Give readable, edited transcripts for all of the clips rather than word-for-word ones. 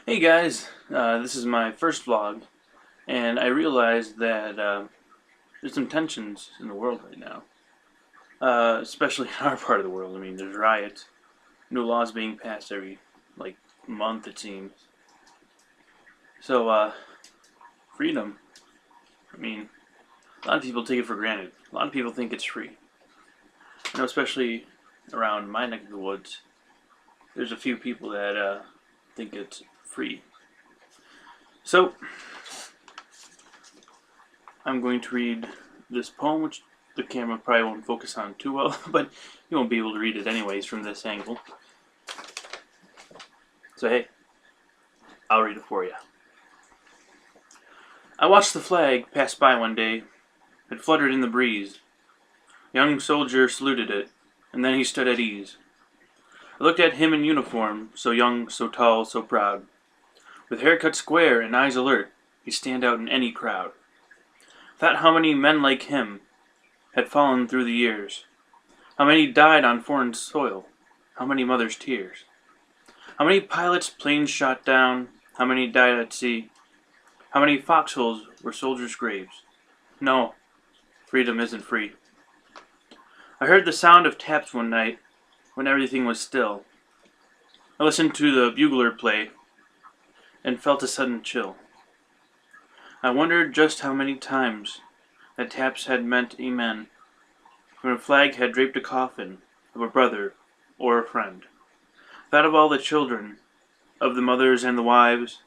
Hey guys, this is my first vlog, and I realized that there's some tensions in the world right now, especially in our part of the world. I mean, there's riots, new laws being passed every like month it seems. So freedom. I mean, a lot of people take it for granted. A lot of people think it's free. Especially around my neck of the woods, there's a few people that think it's free. So I'm going to read this poem, which the camera probably won't focus on too well, but you won't be able to read it anyways from this angle. So hey, I'll read it for you. I watched the flag pass by one day. It fluttered in the breeze. A young soldier saluted it, and then he stood at ease. I looked at him in uniform, so young, so tall, so proud. With hair cut square and eyes alert, he'd stand out in any crowd. Thought how many men like him had fallen through the years. How many died on foreign soil? How many mothers' tears? How many pilots' planes shot down? How many died at sea? How many foxholes were soldiers' graves? No, freedom isn't free. I heard the sound of taps one night when everything was still. I listened to the bugler play and felt a sudden chill. I wondered just how many times that taps had meant amen when a flag had draped a coffin of a brother or a friend. Thought of all the children, of the mothers and the wives,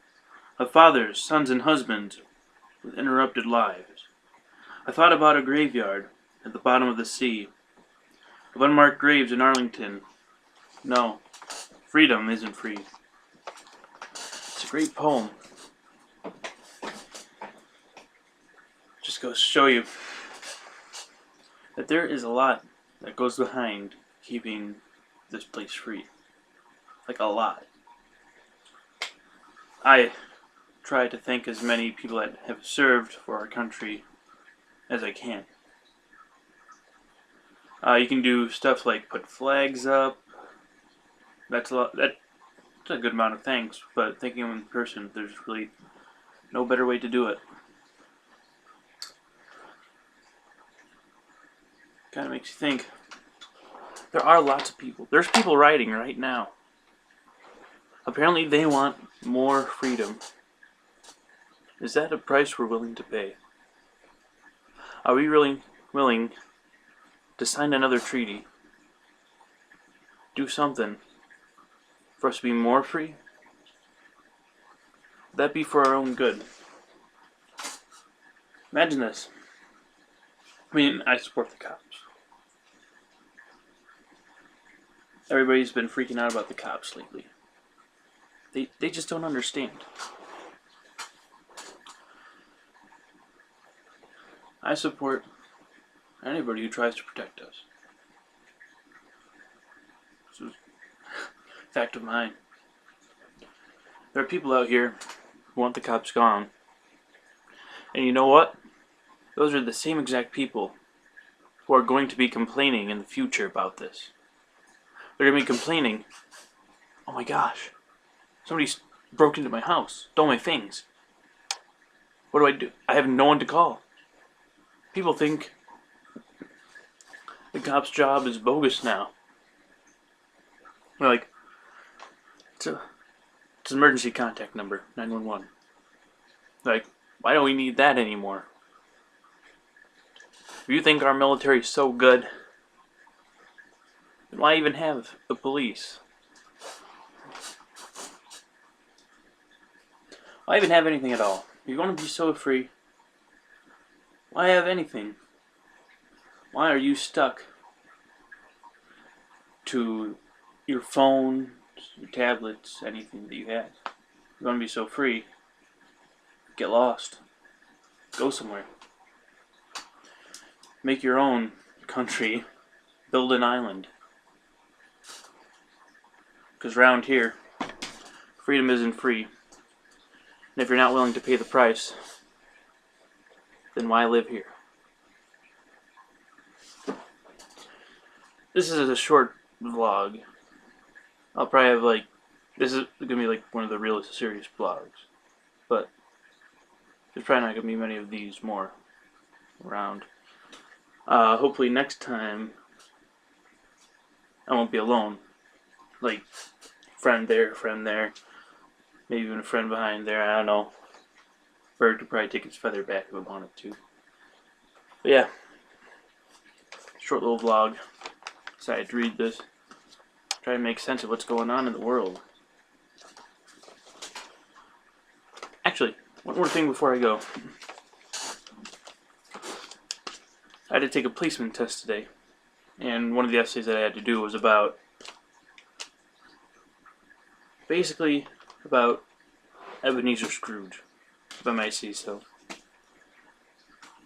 of fathers, sons, and husbands with interrupted lives. I thought about a graveyard at the bottom of the sea, of unmarked graves in Arlington. No, freedom isn't free. It's a great poem. Just goes to show you that there is a lot that goes behind keeping this place free. Like a lot. I try to thank as many people that have served for our country as I can. You can do stuff like put flags up. That's a good amount of thanks, but thanking them in person, there's really no better way to do it. Kind of makes you think. There are lots of people. There's people rioting right now. Apparently they want more freedom. Is that a price we're willing to pay? Are we really willing to sign another treaty? Do something for us to be more free? Would that be for our own good? Imagine this. I mean, I support the cops. Everybody's been freaking out about the cops lately. They just don't understand. I support anybody who tries to protect us. This is a fact of mine. There are people out here who want the cops gone. And you know what? Those are the same exact people who are going to be complaining in the future about this. They're going to be complaining, oh my gosh, somebody broke into my house, stole my things. What do I do? I have no one to call. People think the cop's job is bogus now. They're like, it's an emergency contact number, 911. Like, why don't we need that anymore? If you think our military is so good, then why even have the police? Why even have anything at all? If you want to be so free, why have anything? Why are you stuck to your phone, your tablets, anything that you have? You want to be so free, get lost. Go somewhere. Make your own country. Build an island. Because around here, freedom isn't free. And if you're not willing to pay the price, then why live here? This is a short vlog. I'll probably have like This is going to be like one of the real serious vlogs. But there's probably not going to be many of these more around. Hopefully next time I won't be alone. Like, friend there, maybe even a friend behind there, I don't know. Bird could probably take its feather back if it wanted to. But yeah, short little vlog. Decided to read this. Try to make sense of what's going on in the world. Actually, one more thing before I go. I had to take a placement test today. And one of the essays that I had to do was about, basically, about Ebenezer Scrooge, if I might say so.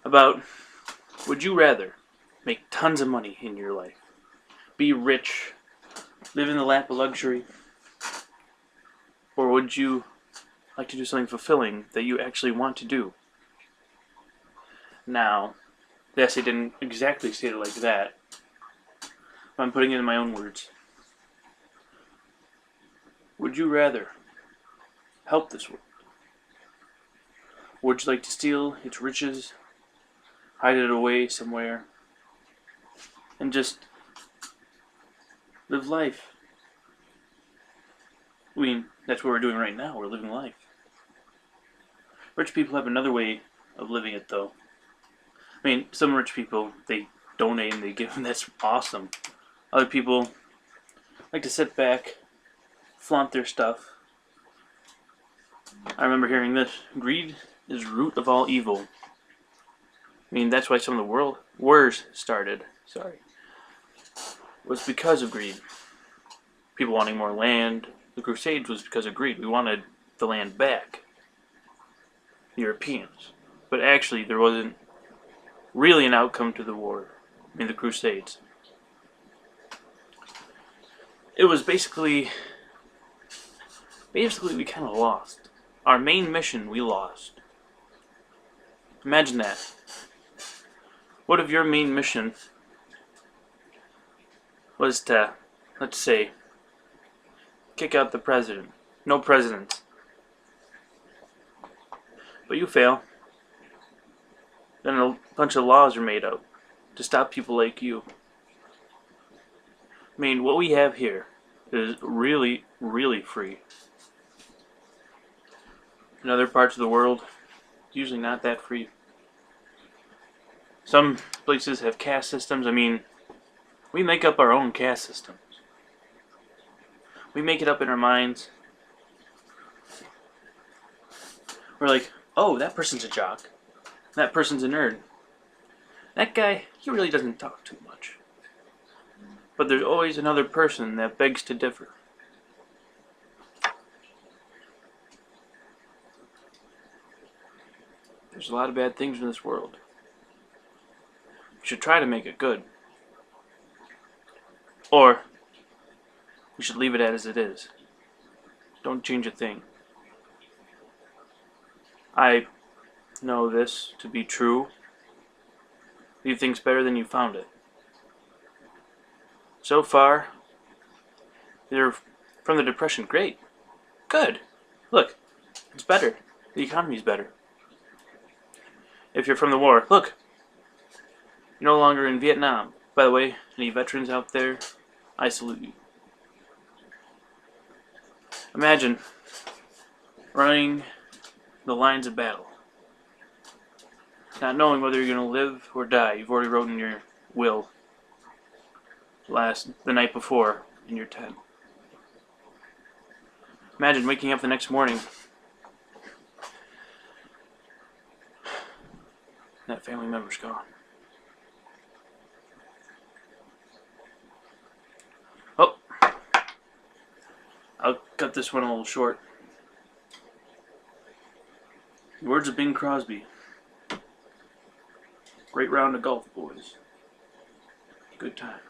About, would you rather make tons of money in your life, be rich, live in the lap of luxury, or would you like to do something fulfilling that you actually want to do? Now, the essay didn't exactly state it like that, but I'm putting it in my own words. Would you rather help this world? Would you like to steal its riches, hide it away somewhere, and just live life? I mean, that's what we're doing right now. We're living life. Rich people have another way of living it, though. I mean, some rich people, they donate and they give, and that's awesome. Other people like to sit back, flaunt their stuff. I remember hearing this: greed is root of all evil. I mean, that's why some of the world wars started. Was because of greed. People wanting more land. The Crusades was because of greed. We wanted the land back. The Europeans. But actually, there wasn't really an outcome to the war. I mean, the Crusades. It was basically we kind of lost. Our main mission, we lost. Imagine that. What if your main mission was to, let's say, kick out the president? No presidents. But you fail. Then a bunch of laws are made up to stop people like you. I mean, what we have here is really, really free. In other parts of the world, it's usually not that free. Some places have caste systems. I mean, we make up our own caste systems. We make it up in our minds. We're like, oh, that person's a jock. That person's a nerd. That guy, he really doesn't talk too much. But there's always another person that begs to differ. There's a lot of bad things in this world. We should try to make it good. Or, we should leave it as it is. Don't change a thing. I know this to be true. Leave things better than you found it. So far, they're from the Depression. Great. Good. Look, it's better. The economy's better. If you're from the war, look, you're no longer in Vietnam. By the way, any veterans out there, I salute you. Imagine running the lines of battle, not knowing whether you're going to live or die. You've already wrote in your will the night before in your tent. Imagine waking up the next morning, that family member's gone. Oh, I'll cut this one a little short. The words of Bing Crosby. Great round of golf, boys. Good time.